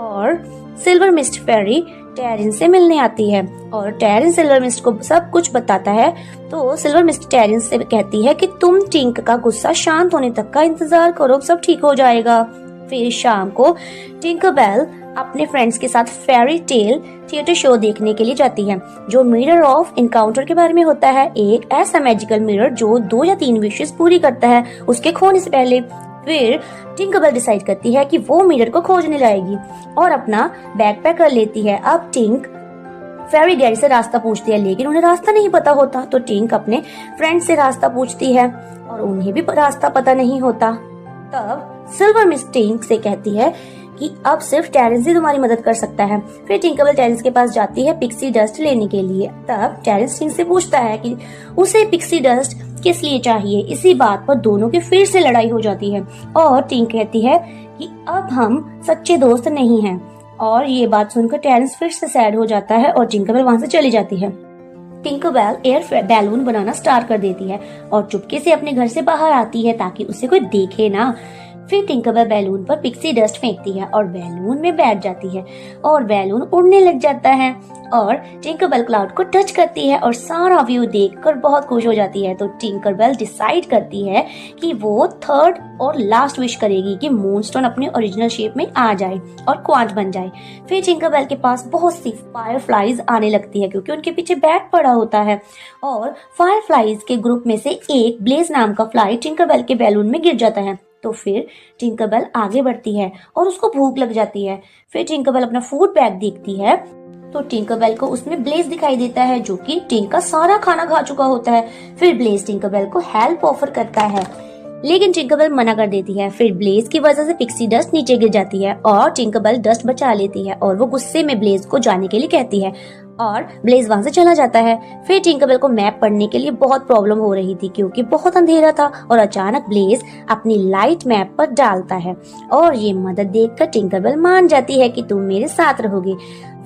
और silver mist फेरी टेरिन से मिलने आती है और टेरिन सिल्वर मिस्ट को सब कुछ बताता है। तो सिल्वर मिस्ट टेरिन से कहती है कि तुम टिंक का गुस्सा शांत होने तक का इंतजार करो, सब ठीक हो जाएगा। फिर शाम को टिंकरबेल अपने फ्रेंड्स के साथ फेरी टेल थिएटर शो देखने के लिए जाती है, जो मिरर ऑफ इनकाउंटर के बारे में होता है। एक ऐसा मैजिकल मिरर जो 2 या 3 विशेस पूरी करता है उसके खोने से पहले। फिर टिंकरबेल डिसाइड करती है कि वो मिरर को खोजने जाएगी और अपना बैग पैक कर लेती है। अब टिंक फेरी गैरी से रास्ता पूछती है, लेकिन उन्हें रास्ता नहीं पता होता। तो टिंक अपने फ्रेंड से रास्ता पूछती है और उन्हें भी रास्ता पता नहीं होता। तब सिल्वर मिस टिंक से कहती है कि अब सिर्फ टेरेंस ही तुम्हारी मदद कर सकता है। फिर टिंकरबेल टेरेंस के पास जाती है पिक्सी डस्ट लेने के लिए। तब टेरेंस टिंक से पूछता है कि उसे पिक्सी डस्ट किस लिए चाहिए। इसी बात पर दोनों की फिर से लड़ाई हो जाती है और टिंक कहती है कि अब हम सच्चे दोस्त नहीं हैं। और ये बात सुनकर टेरेंस फिर से सैड हो जाता है और टिंकरबेल वहाँ से चली जाती है। टिंकरबेल एयर बैलून बनाना स्टार्ट कर देती है और चुपके से अपने घर से बाहर आती है ताकि उसे कोई देखे ना। फिर टिंकरबेल बैलून पर पिक्सी डस्ट फेंकती है और बैलून में बैठ जाती है और बैलून उड़ने लग जाता है और टिंकरबेल क्लाउड को टच करती है और सारा व्यू देखकर बहुत खुश हो जाती है। तो टिंकरबेल डिसाइड करती है कि वो थर्ड और लास्ट विश करेगी कि मूनस्टोन अपने ओरिजिनल शेप में आ जाए और क्वांट बन जाए। फिर टिंकरबेल के पास बहुत सी फायरफ्लाइज आने लगती है क्योंकि उनके पीछे बैग पड़ा होता है और फायरफ्लाइज के ग्रुप में से एक ब्लेज नाम का फ्लाई टिंकरबेल के बैलून में गिर जाता है। तो फिर टिंकरबेल आगे बढ़ती है और उसको भूख लग जाती है। फिर टिंकरबेल अपना फूड बैग देखती है तो टिंकरबेल को उसमें ब्लेज दिखाई देता है जो कि टिंक का सारा खाना खा चुका होता है। फिर ब्लेज टिंकरबेल को हेल्प ऑफर करता है लेकिन टिंकरबेल मना कर देती है। फिर ब्लेज की वजह से पिक्सी डस्ट नीचे गिर जाती है और टिंकरबेल डस्ट बचा लेती है और वो गुस्से में ब्लेज को जाने के लिए कहती है और ब्लेज वहाँ से चला जाता है। फिर टिंकरबेल को मैप पढ़ने के लिए बहुत प्रॉब्लम हो रही थी क्योंकि बहुत अंधेरा था और अचानक ब्लेज अपनी लाइट मैप पर डालता है और ये मदद देखकर टिंकरबेल मान जाती है कि तुम मेरे साथ रहोगे।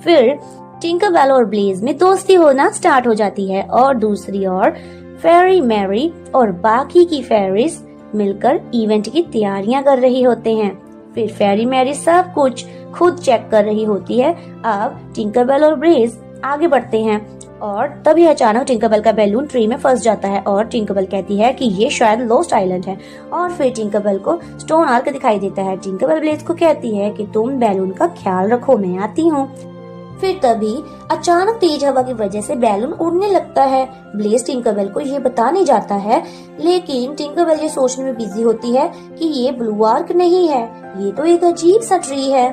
फिर टिंकरबेल और ब्लेज में दोस्ती होना स्टार्ट हो जाती है और दूसरी ओर फेरी मैरी और बाकी की फेरीज मिलकर इवेंट की तैयारियां कर रही होते हैं। फिर फेरी मैरी सब कुछ खुद चेक कर रही होती है। अब टिंकरबेल और ब्लेज आगे बढ़ते हैं और तभी अचानक टिंकरबेल का बैलून ट्री में फंस जाता है और टिंकरबेल कहती है कि ये शायद लॉस्ट आइलैंड है और फिर टिंकरबेल को स्टोन आर्क दिखाई देता है। टिंकरबेल ब्लेज को कहती है कि तुम बैलून का ख्याल रखो, मैं आती हूँ। फिर तभी अचानक तेज हवा की वजह से बैलून उड़ने लगता है। ब्लेज टिंकरबेल को ये बताने जाता है लेकिन टिंकरबेल ये सोचने में बिजी होती है कि ये ब्लू आर्क नहीं है, ये तो एक अजीब सा ट्री है।